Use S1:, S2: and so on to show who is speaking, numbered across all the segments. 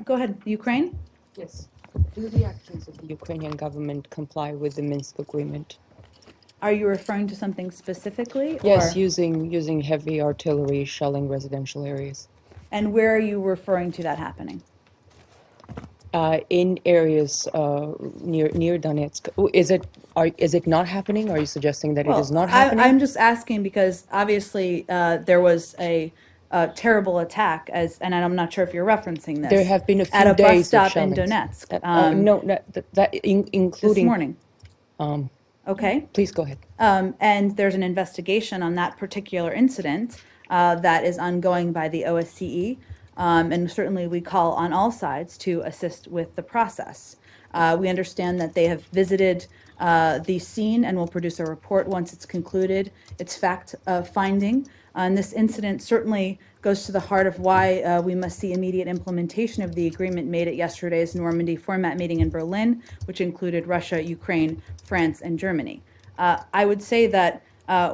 S1: Go ahead, Ukraine?
S2: Yes. Do the actions of the Ukrainian government comply with the Minsk agreement?
S1: Are you referring to something specifically?
S2: Yes,
S1: or-
S2: using heavy artillery shelling residential areas.
S1: And where are you referring to that happening?
S2: In areas near Donetsk. Is it not happening? Are you suggesting that it is not happening?
S1: I'm just asking because obviously there was a terrible attack, and I'm not sure if you're referencing this.
S2: There have been a few
S1: at a bus
S2: days of
S1: stop in
S2: shellings.
S1: Donetsk.
S2: Including
S1: this morning. Okay.
S2: Please go ahead.
S1: And there's an investigation on that particular incident that is ongoing by the OSCE. And certainly we call on all sides to assist with the process. We understand that they have visited the scene and will produce a report once it's concluded. It's fact-finding. And this incident certainly goes to the heart of why we must see immediate implementation of the agreement made at yesterday's Normandy format meeting in Berlin, which included Russia, Ukraine, France, and Germany. I would say that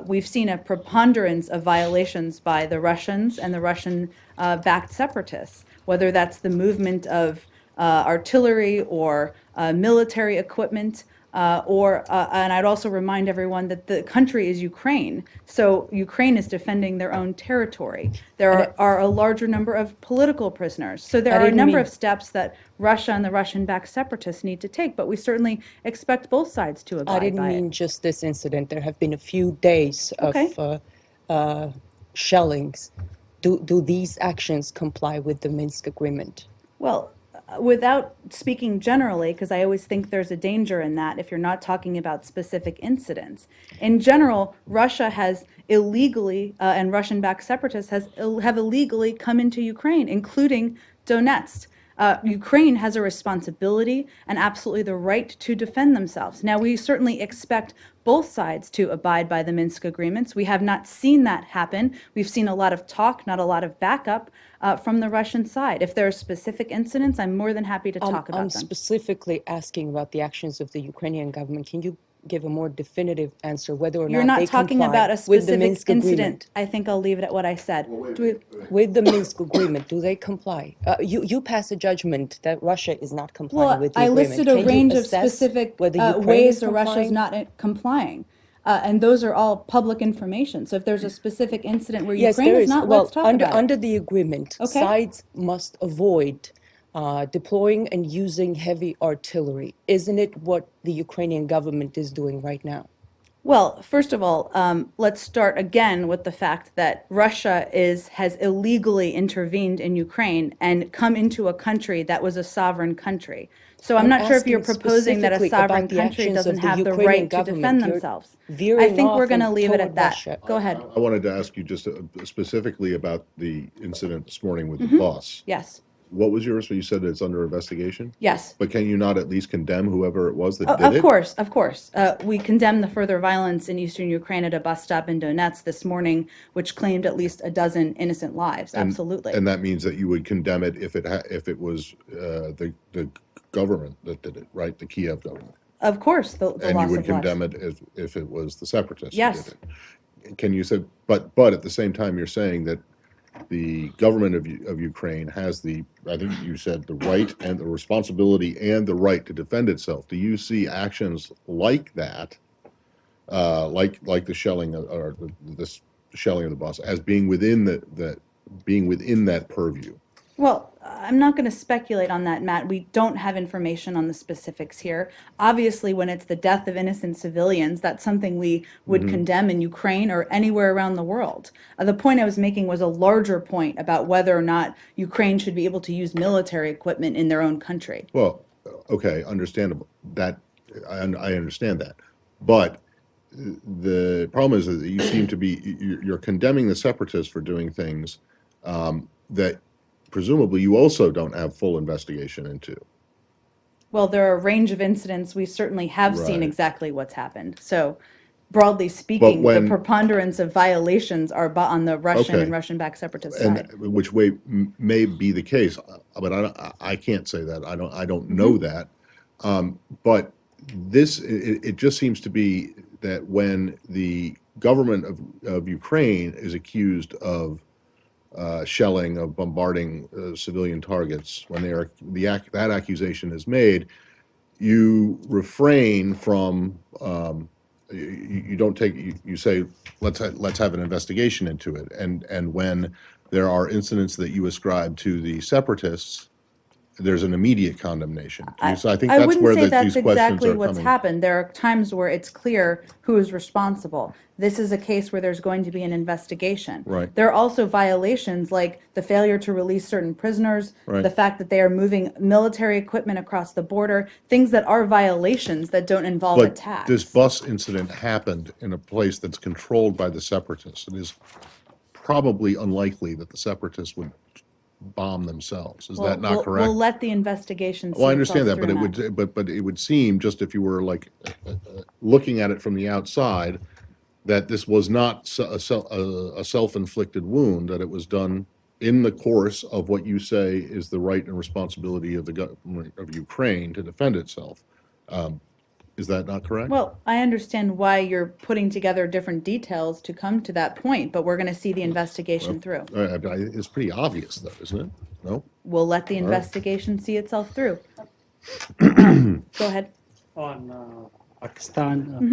S1: we've seen a preponderance of violations by the Russians and the Russian-backed separatists, whether that's the movement of artillery or military equipment, and I'd also remind everyone that the country is Ukraine, so Ukraine is defending their own territory. There are a larger number of political prisoners, so there are a number of steps that Russia and the Russian-backed separatists need to take, but we certainly expect both sides to abide by it.
S2: I didn't mean just this incident. There have been a few days of shellings. Do these actions comply with the Minsk agreement?
S1: Well, without speaking generally, because I always think there's a danger in that if you're not talking about specific incidents. In general, Russia has illegally, and Russian-backed separatists have illegally come into Ukraine, including Donetsk. Ukraine has a responsibility and absolutely the right to defend themselves. Now, we certainly expect both sides to abide by the Minsk agreements. We have not seen that happen. We've seen a lot of talk, not a lot of backup from the Russian side. If there are specific incidents, I'm more than happy to talk about them.
S2: I'm specifically asking about the actions of the Ukrainian government. Can you give a more definitive answer whether or
S1: You're
S2: not
S1: not
S2: they
S1: talking
S2: comply
S1: about a
S2: with the
S1: specific
S2: Minsk
S1: incident.
S2: agreement?
S1: I think I'll leave it at what I said.
S2: With the Minsk agreement, do they comply? You pass a judgment that Russia is not complying with the
S1: I
S2: agreement.
S1: listed a range of specific ways that Russia's not complying. And those are all public information. So if there's a specific incident where Ukraine is not, let's talk about it.
S2: Under the agreement, sides must avoid deploying and using heavy artillery. Isn't it what the Ukrainian government is doing right now?
S1: Well, first of all, let's start again with the fact that Russia has illegally intervened in Ukraine and come into a country that was a sovereign country. So I'm not sure if you're proposing that a sovereign country doesn't have the right to defend themselves. I think we're going to leave it at that. Go ahead.
S3: I wanted to ask you just specifically about the incident this morning with the bus.
S1: Yes.
S3: What was yours? You said it's under investigation?
S1: Yes.
S3: But can you not at least condemn whoever it was that did it?
S1: Of course. We condemn the further violence in eastern Ukraine at a bus stop in Donetsk this morning, which claimed at least a dozen innocent lives. Absolutely.
S3: And that means that you would condemn it if it was the government that did it, right? The Kyiv government.
S1: Of course, the loss of lives.
S3: And you would condemn it if it was the separatists
S1: yes.
S3: who did it. Can you say, but at the same time, you're saying that the government of Ukraine has I think you said the right and the responsibility and the right to defend itself. Do you see actions like that, like the shelling or this shelling of the bus, as being within that purview?
S1: Well, I'm not going to speculate on that, Matt. We don't have information on the specifics here. Obviously, when it's the death of innocent civilians, that's something we would condemn in Ukraine or anywhere around the world. The point I was making was a larger point about whether or not Ukraine should be able to use military equipment in their own country.
S3: Well, okay, understandable. That I understand that. But the problem is that you seem to be, you're condemning the separatists for doing things that presumably you also don't have full investigation into.
S1: Well, there are a range of incidents. We certainly have seen exactly what's happened. So broadly speaking, the preponderance of violations are on the Russian and Russian-backed separatist side.
S3: Which way may be the case, but I can't say that. I don't know that. But it just seems to be that when the government of Ukraine is accused of shelling, of bombarding civilian targets, when that accusation is made, you refrain from, you don't take, you say, let's have an investigation into it. And when there are incidents that you ascribe to the separatists, there's an immediate condemnation. So I think
S1: I
S3: that's
S1: wouldn't
S3: where
S1: say
S3: these
S1: that's
S3: questions
S1: exactly
S3: are
S1: what's
S3: coming.
S1: happened. There are times where it's clear who is responsible. This is a case where there's going to be an investigation.
S3: Right.
S1: There are also violations like the failure to release certain prisoners,
S3: Right.
S1: the fact that they are moving military equipment across the border, things that are violations that don't involve
S3: But
S1: attacks.
S3: this bus incident happened in a place that's controlled by the separatists. It is probably unlikely that the separatists would bomb themselves. Is that not correct?
S1: We'll let the investigation see
S3: Well, I understand
S1: itself
S3: that, but
S1: through,
S3: it would, but it would seem, just if you were like looking at it from the outside, that this was not a self-inflicted wound, that it was done in the course of what you say is the right and responsibility of the government of Ukraine to defend itself. Is that not correct?
S1: Well, I understand why you're putting together different details to come to that point, but we're going to see the investigation through.
S3: It's pretty obvious, though, isn't it? No?
S1: We'll let the investigation see itself through. Go ahead.
S4: On Pakistan.